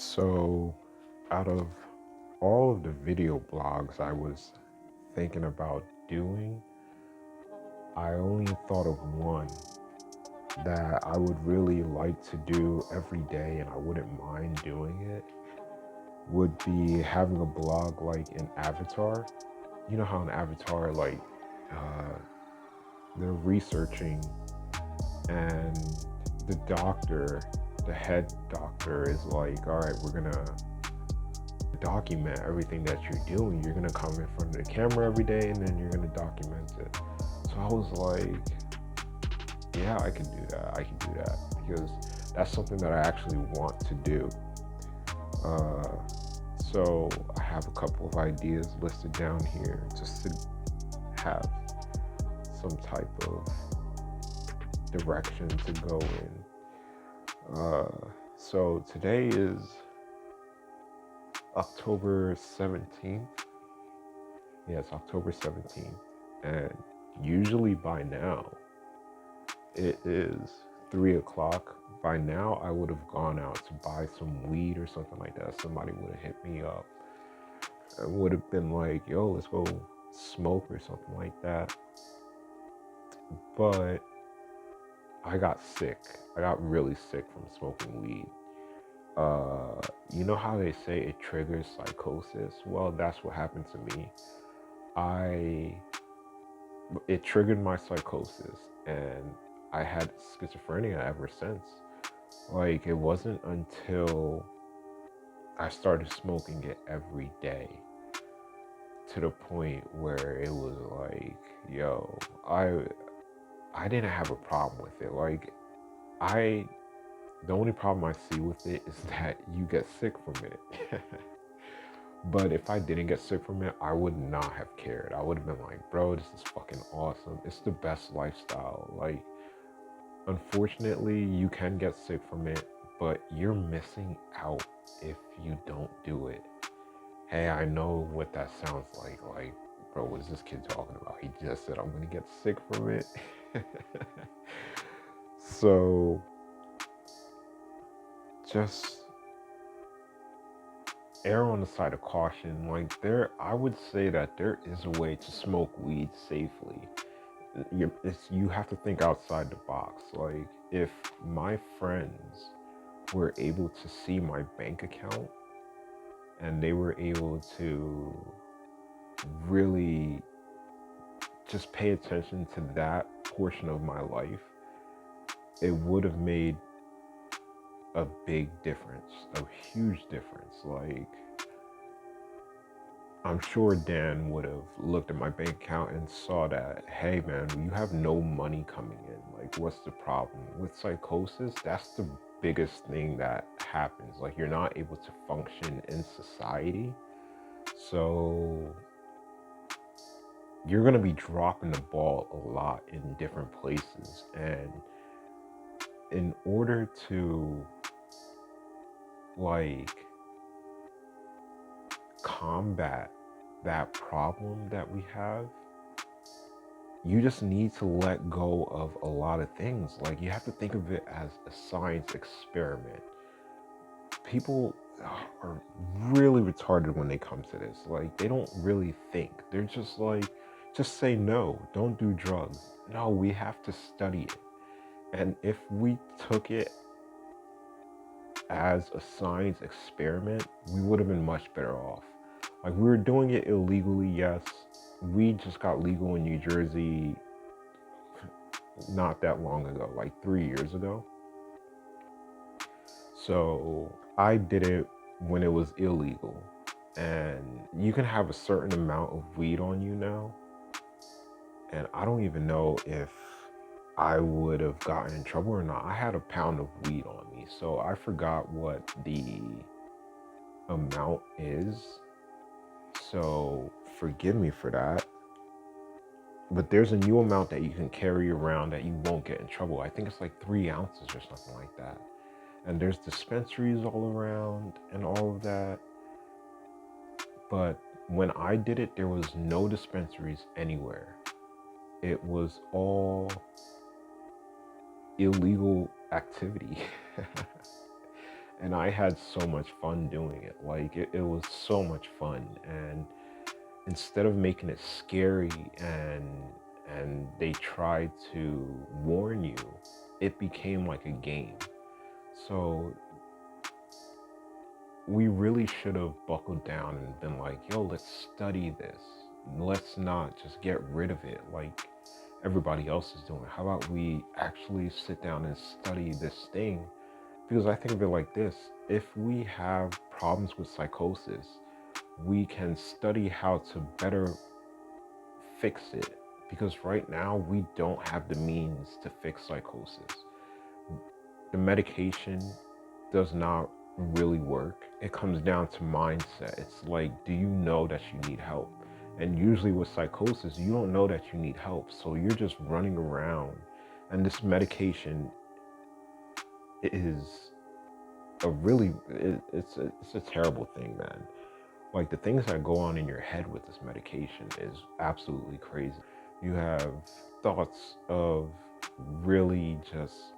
So, out of all of the video blogs I was thinking about doing, I only thought of one that I would really like to do every day and I wouldn't mind doing it. Would be having a blog like an avatar. You know how an avatar, uh, they're researching and the doctor, the head doctor is like, all right, we're gonna document everything that you're doing. You're gonna come in front of the camera every day and then you're gonna document it. So I was like, yeah, I can do that. I can do that because that's something that I actually want to do. Uh, so I have a couple of ideas listed down here just to have some type of direction to go in. So today is October 17th. Yeah, it's October 17th. And usually by now, it is 3 o'clock. By now, I would have gone out to buy some weed or something like that. Somebody would have hit me up and would have been like, yo, let's go smoke or something like that. But I got sick. I got really sick from smoking weed. You know how they say it triggers psychosis? Well, that's what happened to me. It triggered my psychosis and I had schizophrenia ever since. Like, it wasn't until I started smoking it every day to the point where it was like, yo, I didn't have a problem with it. Like, the only problem I see with it is that you get sick from it. But if I didn't get sick from it, I would not have cared. I would have been like, bro, this is fucking awesome. It's the best lifestyle. Like, unfortunately, you can get sick from it, but you're missing out if you don't do it. Hey, I know what that sounds like. Like, bro, what is this kid talking about? He just said I'm gonna get sick from it. So, just err on the side of caution. Like, I would say that there is a way to smoke weed safely. You have to think outside the box. Like, if my friends were able to see my bank account and they were able to really just pay attention to that portion of my life, it would have made a big difference, a huge difference. Like, I'm sure Dan would have looked at my bank account and saw that, hey man, you have no money coming in. Like, what's the problem? With psychosis, that's the biggest thing that happens. Like, you're not able to function in society. So you're gonna be dropping the ball a lot in different places. And in order to like combat that problem that we have, you just need to let go of a lot of things. Like, you have to think of it as a science experiment. People are really retarded when they come to this. Like, they don't really think. They're just like, just say no, don't do drugs. No, we have to study it. And if we took it as a science experiment, we would have been much better off. Like, we were doing it illegally, yes. We just got legal in New Jersey not that long ago, like 3 years ago. So I did it when it was illegal. And you can have a certain amount of weed on you now. And I don't even know if I would have gotten in trouble or not. I had a pound of weed on me, so I forgot what the amount is. So forgive me for that. But there's a new amount that you can carry around that you won't get in trouble. I think it's like 3 ounces or something like that. And there's dispensaries all around and all of that. But when I did it, there was no dispensaries anywhere. It was all illegal activity. And I had so much fun doing it. Like it was so much fun. And instead of making it scary and they tried to warn you, it became like a game. So we really should have buckled down and been like, yo, let's study this. Let's not just get rid of it like everybody else is doing. How about we actually sit down and study this thing? Because I think of it like this: if we have problems with psychosis, we can study how to better fix it. Because right now, we don't have the means to fix psychosis. The medication does not really work. It comes down to mindset. It's like, do you know that you need help? And usually with psychosis, you don't know that you need help. So you're just running around. And this medication is it's a terrible thing, man. Like the things that go on in your head with this medication is absolutely crazy. You have thoughts of really just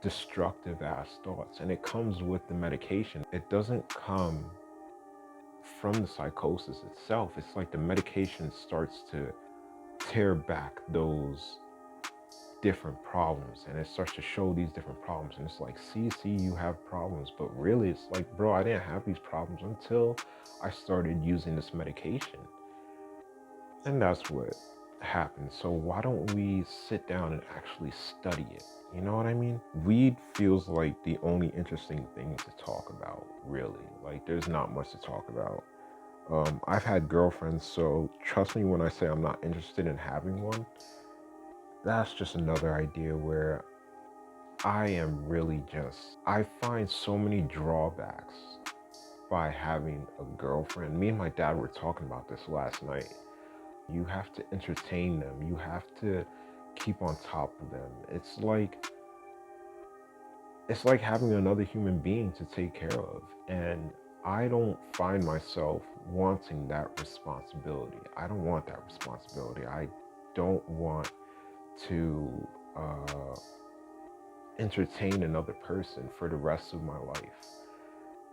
destructive ass thoughts, and it comes with the medication. It doesn't come from the psychosis itself. It's like the medication starts to tear back those different problems, and it starts to show these different problems, and it's like, see, you have problems. But really, it's like, bro, I didn't have these problems until I started using this medication. And that's what happened. So why don't we sit down and actually study it? You know what I mean? Weed feels like the only interesting thing to talk about, really. Like, there's not much to talk about. I've had girlfriends, so trust me when I say I'm not interested in having one. That's just another idea where I find so many drawbacks by having a girlfriend. Me and my dad were talking about this last night. You have to entertain them. You have to keep on top of them. It's like having another human being to take care of. And I don't find myself wanting that responsibility. I don't want that responsibility. I don't want to entertain another person for the rest of my life.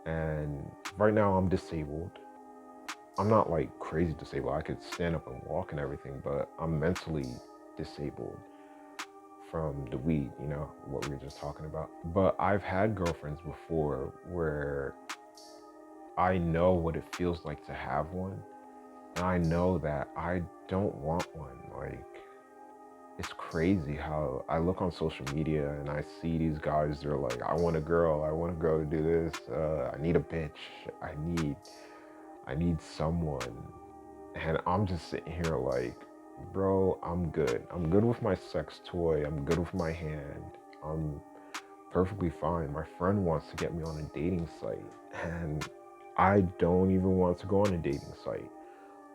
And right now I'm disabled. I'm not like crazy disabled. I could stand up and walk and everything, but I'm mentally disabled from the weed, you know, what we were just talking about. But I've had girlfriends before where I know what it feels like to have one. And I know that I don't want one. Like, it's crazy how I look on social media and I see these guys, they're like, I want a girl to do this. I need a bitch. I need someone. And I'm just sitting here like, bro, I'm good. I'm good with my sex toy. I'm good with my hand. I'm perfectly fine. My friend wants to get me on a dating site, and I don't even want to go on a dating site.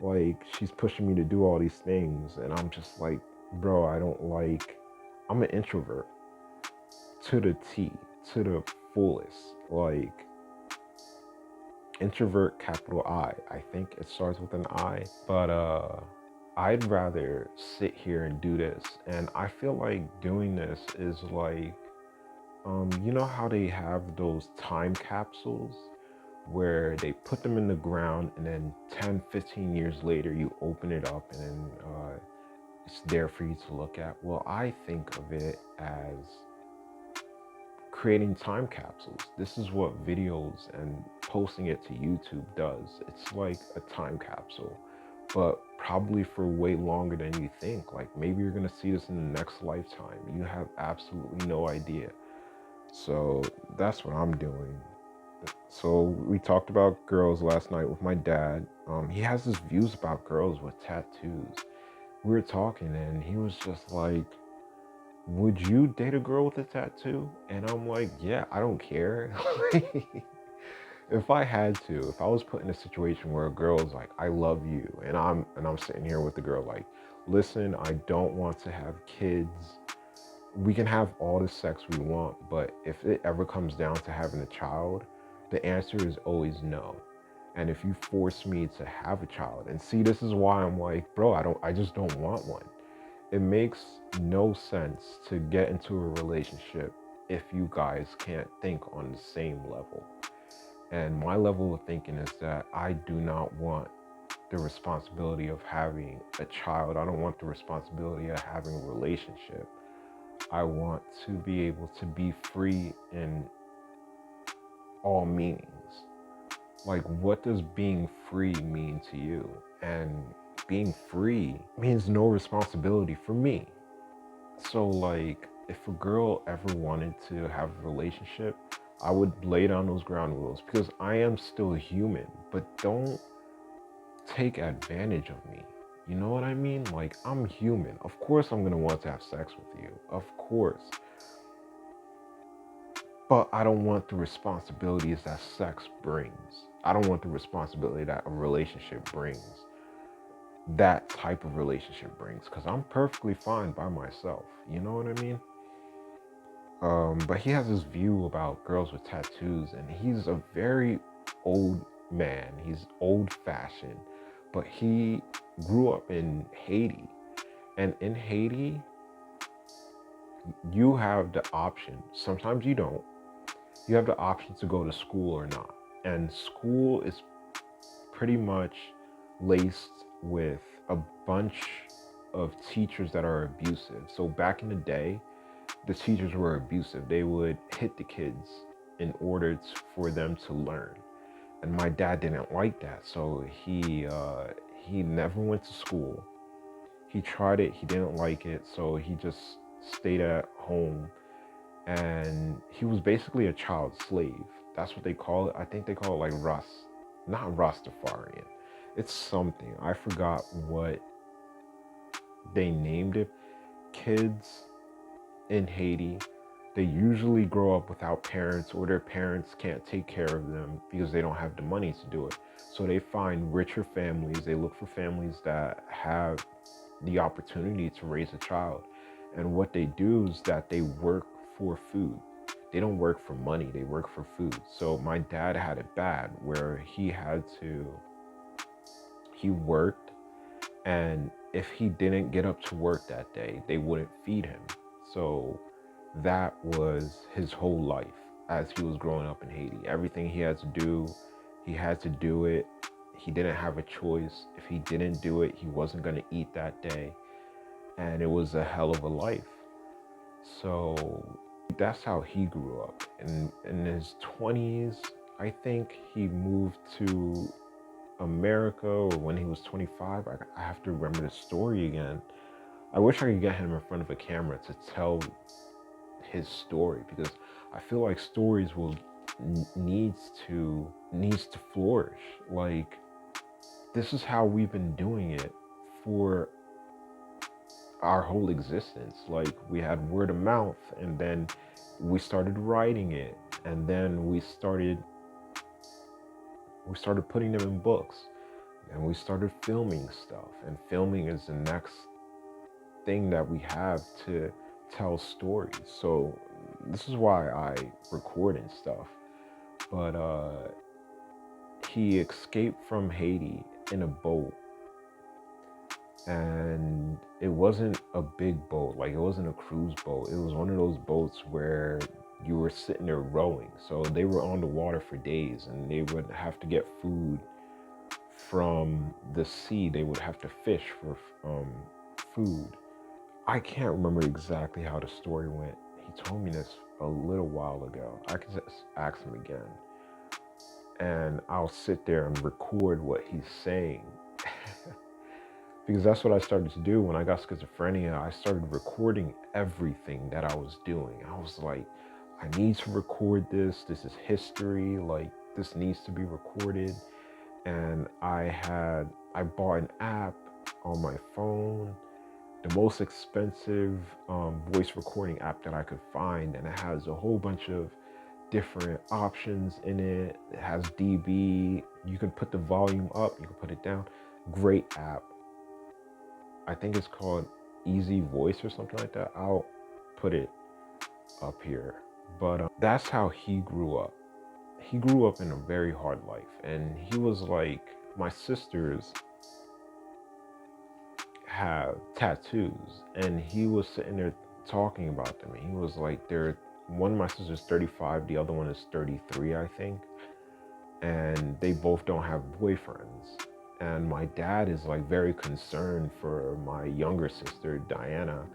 Like, she's pushing me to do all these things, and I'm just like, bro, I'm an introvert to the T, to the fullest. Like, introvert, capital I think it starts with an I. But I'd rather sit here and do this. And I feel like doing this is like, you know how they have those time capsules where they put them in the ground and then 10, 15 years later you open it up and then it's there for you to look at? Well, I think of it as creating time capsules. This is what videos and posting it to YouTube does. It's like a time capsule, but probably for way longer than you think. Like, maybe you're gonna see this in the next lifetime. You have absolutely no idea. So that's what I'm doing. So we talked about girls last night with my dad. He has his views about girls with tattoos. We were talking and he was just like, would you date a girl with a tattoo? And I'm like, yeah, I don't care. If I had to, if I was put in a situation where a girl is like, I love you, and I'm sitting here with the girl like, listen, I don't want to have kids. We can have all the sex we want, but if it ever comes down to having a child, the answer is always no. And if you force me to have a child, and see, this is why I'm like, bro, I just don't want one. It makes no sense to get into a relationship if you guys can't think on the same level. And my level of thinking is that I do not want the responsibility of having a child. I don't want the responsibility of having a relationship. I want to be able to be free in all meanings. Like, what does being free mean to you? And being free means no responsibility for me. So, like, if a girl ever wanted to have a relationship, I would lay down those ground rules because I am still human, but don't take advantage of me. You know what I mean? Like, I'm human. Of course, I'm going to want to have sex with you. Of course. But I don't want the responsibilities that sex brings. I don't want the responsibility that a relationship brings. That type of relationship brings. Because I'm perfectly fine by myself. You know what I mean? But he has this view about girls with tattoos, and he's a very old man. He's old fashioned, but he grew up in Haiti. And in Haiti, you have the option. Sometimes you don't. You have the option to go to school or not. And school is pretty much laced with a bunch of teachers that are abusive. So back in the day, the teachers were abusive. They would hit the kids in order for them to learn. And my dad didn't like that. So he never went to school. He tried it. He didn't like it. So he just stayed at home. And he was basically a child slave. That's what they call it. I think they call it like not Rastafarian. It's something. I forgot what they named it. Kids in Haiti, they usually grow up without parents, or their parents can't take care of them because they don't have the money to do it. So they find richer families. They look for families that have the opportunity to raise a child. And what they do is that they work for food. They don't work for money, they work for food. So my dad had it bad where he worked, and if he didn't get up to work that day, they wouldn't feed him. So that was his whole life as he was growing up in Haiti. Everything he had to do it. He didn't have a choice. If he didn't do it, he wasn't going to eat that day. And it was a hell of a life. So that's how he grew up. And in his 20s, I think he moved to America, or when he was 25. I have to remember the story again. I wish I could get him in front of a camera to tell his story, because I feel like stories needs to flourish. Like, this is how we've been doing it for our whole existence. Like, we had word of mouth, and then we started writing it, and then we started putting them in books, and we started filming stuff, and filming is the next thing that we have to tell stories. So this is why I record and stuff. But he escaped from Haiti in a boat, and it wasn't a big boat. Like, it wasn't a cruise boat. It was one of those boats where you were sitting there rowing. So they were on the water for days, and they would have to get food from the sea. They would have to fish for food. I can't remember exactly how the story went. He told me this a little while ago. I could just ask him again. And I'll sit there and record what he's saying. Because that's what I started to do when I got schizophrenia. I started recording everything that I was doing. I was like, I need to record this. This is history. Like, this needs to be recorded. And I bought an app on my phone, the most expensive voice recording app that I could find. And it has a whole bunch of different options in it. It has dB. You can put the volume up, you can put it down. Great app. I think it's called Easy Voice or something like that. I'll put it up here. But that's how he grew up. He grew up in a very hard life. And he was like, my sisters have tattoos. And he was sitting there talking about them. And he was like, they're one of my sister's 35, the other one is 33, I think. And they both don't have boyfriends. And my dad is like very concerned for my younger sister, Diana.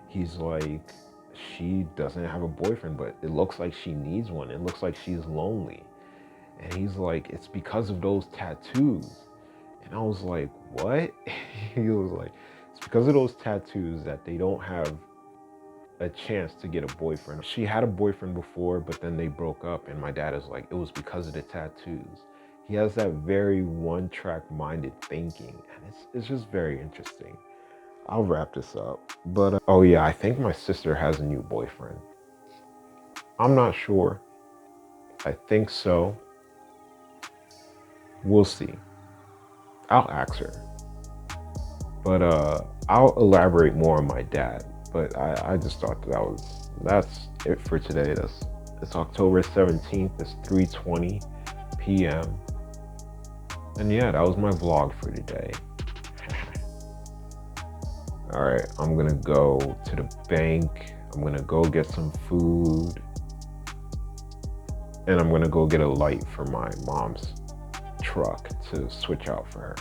He's like, she doesn't have a boyfriend, but it looks like she needs one. It looks like she's lonely. And he's like, it's because of those tattoos. And I was like, what? He was like, it's because of those tattoos that they don't have a chance to get a boyfriend. She had a boyfriend before, but then they broke up. And my dad is like, it was because of the tattoos. He has that very one-track minded thinking. And it's just very interesting. I'll wrap this up. But, oh yeah, I think my sister has a new boyfriend. I'm not sure. I think so. We'll see. I'll ask her. But I'll elaborate more on my dad. But I just thought that's it for today. It's October 17th. It's 3:20 p.m. And yeah, that was my vlog for today. All right, I'm gonna go to the bank. I'm gonna go get some food. And I'm gonna go get a light for my mom's truck to switch out for her.